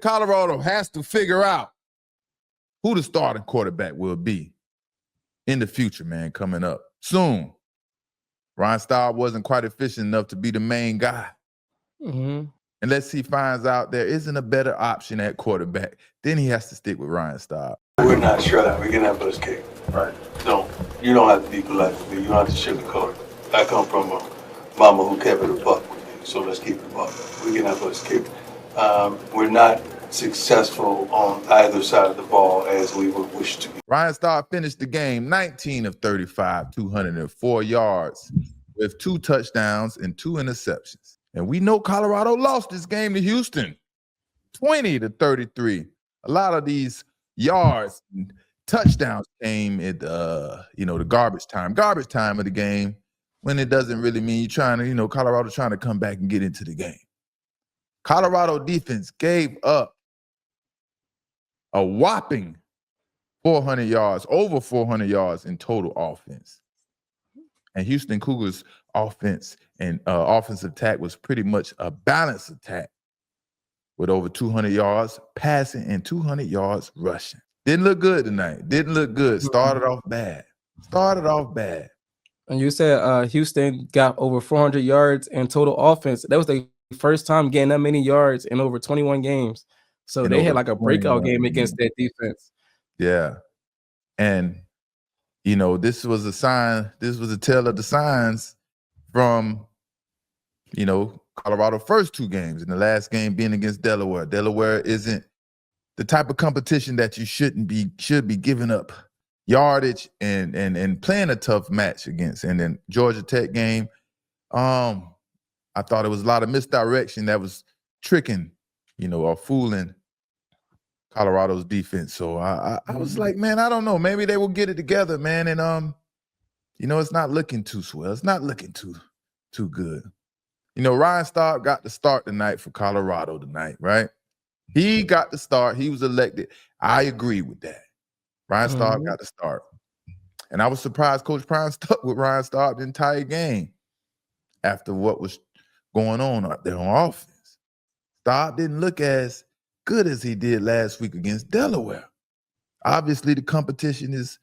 Colorado has to figure out who the starting quarterback will be in the future, man, coming up soon. Ryan Staub wasn't quite efficient enough to be the main guy. Mm-hmm. Unless he finds out there isn't a better option at quarterback, then he has to stick with Ryan Staub. We're not sure that we can have us kick. Right. No, you don't have to be polite with me. You don't have to sugarcoat it. I come from a mama who kept it a buck with me, so let's keep it a buck. We can have us kick. We're not successful on either side of the ball as we would wish to be. Ryan Staub finished the game 19 of 35, 204 yards with 2 touchdowns and 2 interceptions. And we know Colorado lost this game to Houston, 20-33. A lot of these yards and touchdowns came at the garbage time of the game, when it doesn't really mean you're trying to, Colorado trying to come back and get into the game. Colorado defense gave up a whopping 400 yards, over 400 yards in total offense. And Houston Cougars offense and offensive attack was pretty much a balanced attack with over 200 yards passing and 200 yards rushing. Didn't look good tonight. Didn't look good. Started off bad. And you said Houston got over 400 yards in total offense. That was the first time getting that many yards in over 21 games. So they had like a breakout game against that defense. Yeah. And, this was a sign. This was a tale of the signs from, Colorado first 2 games, and the last game being against Delaware. Delaware isn't the type of competition that you should be giving up yardage and playing a tough match against. And then Georgia Tech game, I thought it was a lot of misdirection that was tricking, or fooling Colorado's defense. So I was like, man, I don't know. Maybe they will get it together, man. And it's not looking too swell. It's not looking too good. Ryan Staub got the start tonight for Colorado tonight, right? He got the start. He was elected. I agree with that. Ryan Staub got the start. And I was surprised Coach Prime stuck with Ryan Staub the entire game after what was going on out there on offense. Staub didn't look as good as he did last week against Delaware. Obviously, the competition is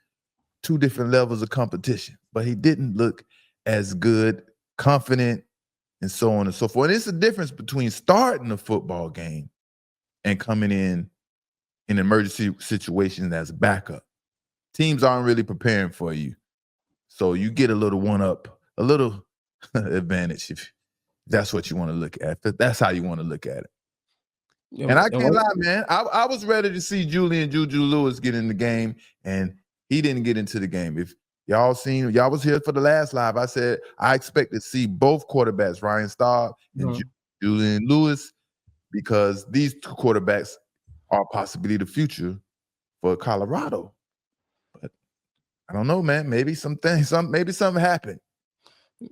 2 different levels of competition, but he didn't look as good, confident, and so on and so forth. And it's a difference between starting a football game and coming in emergency situations as backup. Teams aren't really preparing for you. So you get a little one-up, a little advantage if that's what you want to look at. That's how you want to look at it. Yeah, and I can't lie, man. I was ready to see Julian JuJu Lewis get in the game, and he didn't get into the game. If y'all was here for the last live, I said I expect to see both quarterbacks, Ryan Staub and Julian Lewis, because these 2 quarterbacks are possibly the future for Colorado. But I don't know, man. Maybe something happened.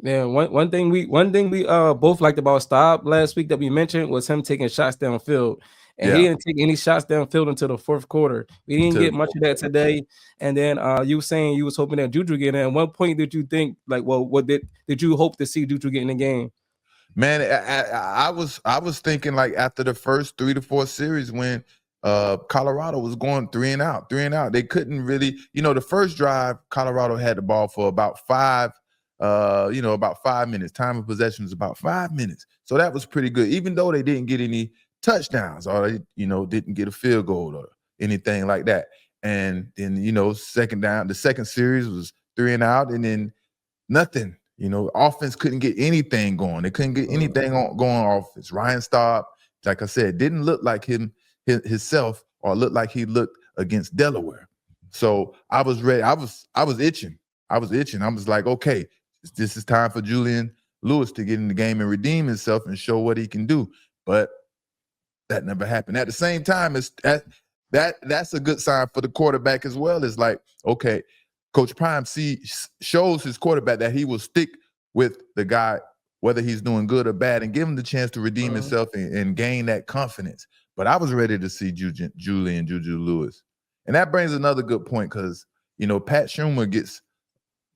Yeah, one thing we both liked about Staub last week that we mentioned was him taking shots downfield. And he didn't take any shots downfield until the 4th quarter. We didn't get much of that today. And then you were saying you was hoping that JuJu get in. At one point did you think, like, well, what did you hope to see JuJu get in the game? Man, I was thinking, like, after the first 3 to 4 series when Colorado was going 3 and out. They couldn't really, the first drive, Colorado had the ball for about 5 minutes. Time of possession was about 5 minutes. So that was pretty good, even though they didn't get any touchdowns or they, didn't get a field goal or anything like that. And then, the second series was 3 and out, and then nothing. Offense couldn't get anything going. They couldn't get anything going on offense. Ryan Staub, like I said, didn't look like himself or look like he looked against Delaware. So I was ready. I was itching. I was like, okay, this is time for Julian Lewis to get in the game and redeem himself and show what he can do. But that never happened. At the same time, that's a good sign for the quarterback as well. It's like, okay, Coach Prime shows his quarterback that he will stick with the guy, whether he's doing good or bad, and give him the chance to redeem himself and gain that confidence. But I was ready to see Julian JuJu Lewis. And that brings another good point because, Pat Schumer gets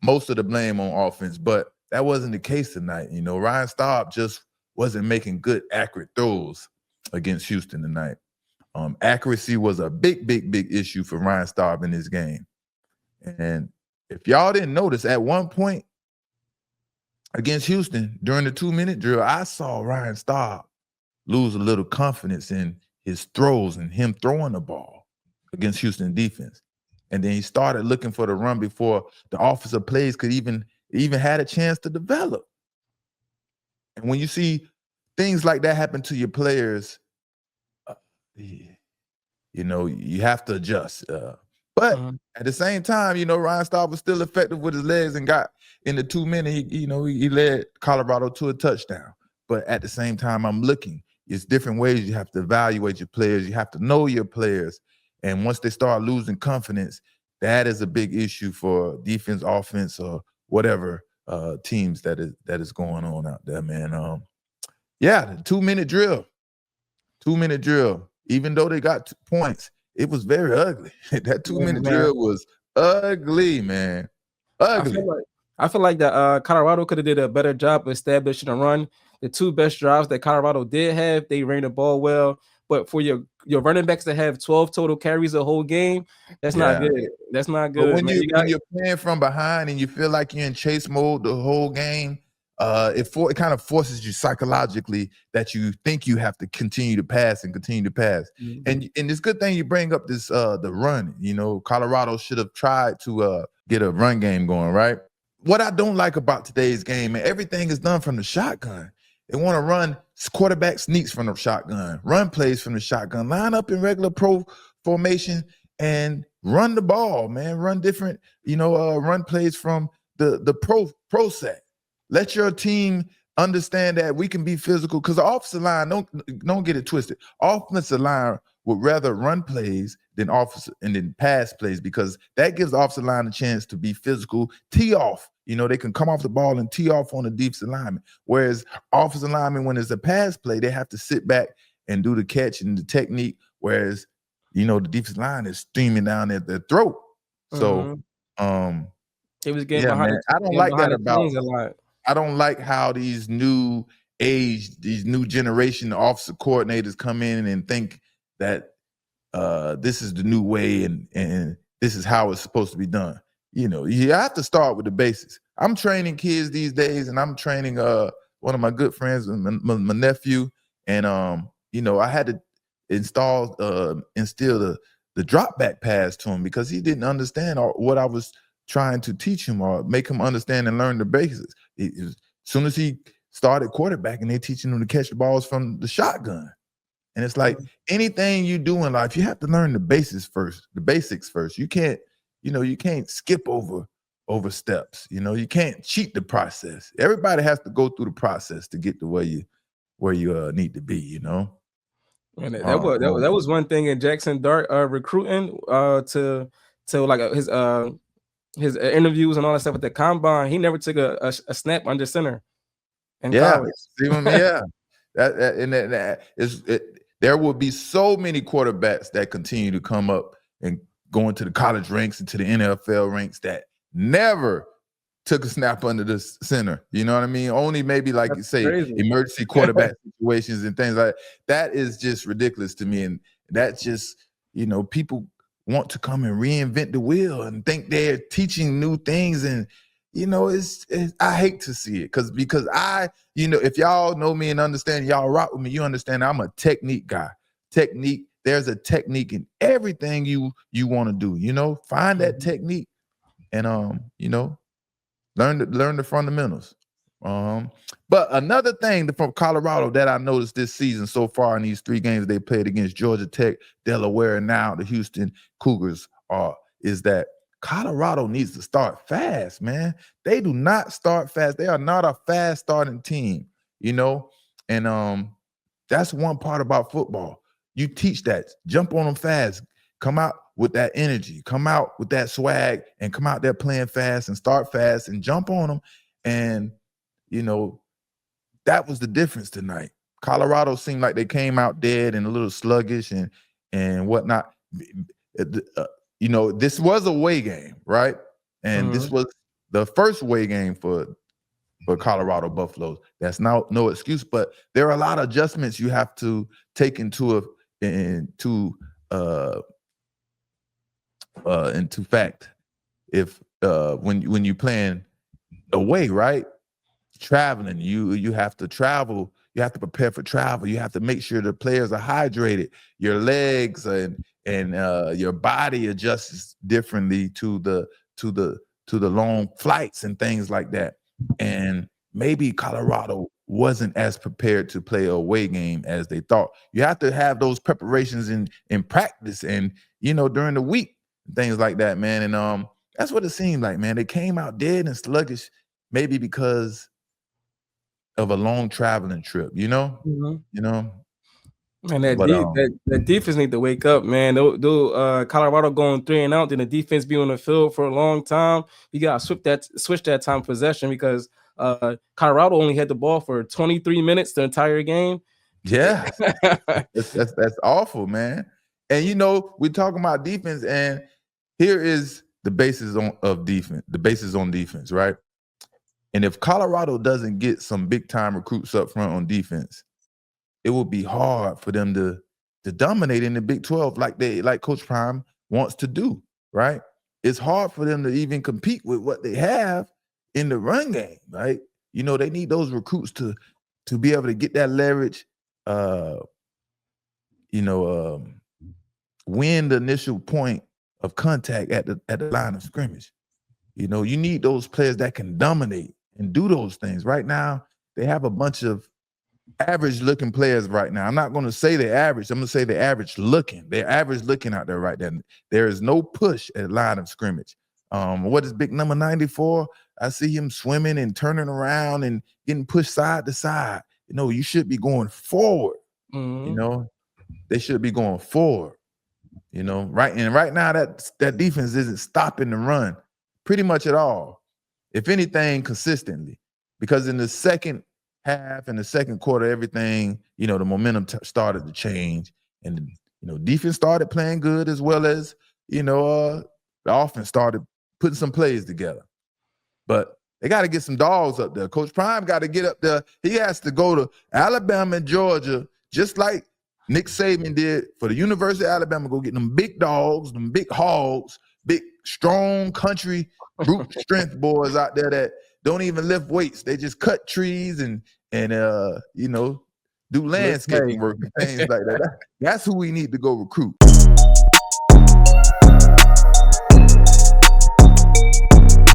most of the blame on offense, but that wasn't the case tonight. Ryan Staub just wasn't making good, accurate throws against Houston tonight. Accuracy was a big issue for Ryan Staub in this game. And if y'all didn't notice, at one point against Houston during the 2-minute drill, I saw Ryan Staub lose a little confidence in his throws and him throwing the ball against Houston defense. And then he started looking for the run before the offensive plays could even had a chance to develop. And when you see things like that happen to your players, you know, you have to adjust. But at the same time, you know, Ryan Staub was still effective with his legs and got in the 2-minute, he led Colorado to a touchdown. But at the same time, I'm looking. It's different ways you have to evaluate your players. You have to know your players. And once they start losing confidence, that is a big issue for defense, offense, or whatever teams that is going on out there, man. Yeah, the 2-minute drill. 2-minute drill. Even though they got 2 points, it was very ugly. That 2-minute drill was ugly, man. Ugly. I feel like that Colorado could have did a better job of establishing a run. The 2 best drives that Colorado did have, they ran the ball well. But for your running backs to have 12 total carries the whole game, that's not good. That's not good. But when you're playing from behind and you feel like you're in chase mode the whole game, it kind of forces you psychologically that you think you have to continue to pass and continue to pass. And it's a good thing you bring up this the run. You know, Colorado should have tried to get a run game going, right? What I don't like about today's game, man, everything is done from the shotgun. They want to run quarterback sneaks from the shotgun, run plays from the shotgun, line up in regular pro formation and run the ball, man. Run different, run plays from the pro set. Let your team understand that we can be physical, because the offensive line, don't get it twisted. Offensive line would rather run plays than pass plays, because that gives the offensive line a chance to be physical, tee off. They can come off the ball and tee off on the defensive lineman. Whereas offensive linemen, when it's a pass play, they have to sit back and do the catch and the technique. Whereas, the defensive line is streaming down at their throat. So, it was getting behind. Man, I don't like that about. I don't like how these new generation offensive coordinators come in and think that this is the new way and this is how it's supposed to be done. You have to start with the basics. I'm training kids these days, and I'm training one of my good friends, my nephew, and I had to instill the drop back pass to him, because he didn't understand what I was trying to teach him or make him understand and learn the basics. As soon as he started quarterbacking, they teaching him to catch the balls from the shotgun. And it's like anything you do in life, you have to learn the basics first. You can't, you can't skip over steps. You can't cheat the process. Everybody has to go through the process to get to where you need to be. And that was one thing in Jackson Dart recruiting to like his interviews and all that stuff at the combine. He never took a snap under center in college. There will be so many quarterbacks that continue to come up and go into the college ranks and to the NFL ranks that never took a snap under the center. You know what I mean? Only maybe, like you say, emergency quarterback situations and things like that. That is just ridiculous to me. And that's just, people want to come and reinvent the wheel and think they're teaching new things. And, I hate to see it because I, if y'all know me and understand, y'all rock with me, you understand I'm a technique guy. There's a technique in everything you want to do, find that technique and, learn the fundamentals. But another thing from Colorado that I noticed this season so far in these 3 games they played against Georgia Tech, Delaware, and now the Houston Cougars is that Colorado needs to start fast, man. They do not start fast. They are not a fast starting team, and that's one part about football. You teach that. Jump on them fast. Come out with that energy. Come out with that swag and come out there playing fast and start fast and jump on them. And, that was the difference tonight. Colorado seemed like they came out dead and a little sluggish and whatnot. This was a away game, right? And this was the first away game for Colorado Buffaloes. That's no excuse, but there are a lot of adjustments you have to take into into fact, if when you playing away, right? Traveling, you have to travel, you have to prepare for travel, you have to make sure the players are hydrated, your legs and your body adjusts differently to the long flights and things like that. And maybe Colorado wasn't as prepared to play a away game as they thought. You have to have those preparations in practice and during the week, things like that, man. And that's what it seemed like, man. They came out dead and sluggish, maybe because of a long traveling trip, Mm-hmm. And that defense need to wake up, man. Colorado going 3 and out, then the defense be on the field for a long time. You gotta switch that time of possession because Colorado only had the ball for 23 minutes the entire game. Yeah, that's awful, man. And we're talking about defense, and here is the basis on defense, right? And if Colorado doesn't get some big time recruits up front on defense, it will be hard for them to dominate in the Big 12 like Coach Prime wants to do, right? It's hard for them to even compete with what they have in the run game, right? They need those recruits to be able to get that leverage, win the initial point of contact at the line of scrimmage. You need those players that can dominate and do those things. Right now, they have a bunch of average looking players right now. I'm not going to say they're average. I'm going to say they're average looking. They're average looking out there right now. There is no push at line of scrimmage. What is big number 94? I see him swimming and turning around and getting pushed side to side. You should be going forward. Mm-hmm. They should be going forward. Right. And right now that defense isn't stopping the run pretty much at all. If anything, consistently, because in the second half and the second quarter, everything, the momentum started to change, and defense started playing good, as well as the offense started putting some plays together. But they got to get some dogs up there. Coach Prime got to get up there. He has to go to Alabama and Georgia, just like Nick Saban did for the University of Alabama. Go get them big dogs, them big hogs, big strong country brute strength boys out there that don't even lift weights. They just cut trees and do landscaping work and things like that. That's who we need to go recruit.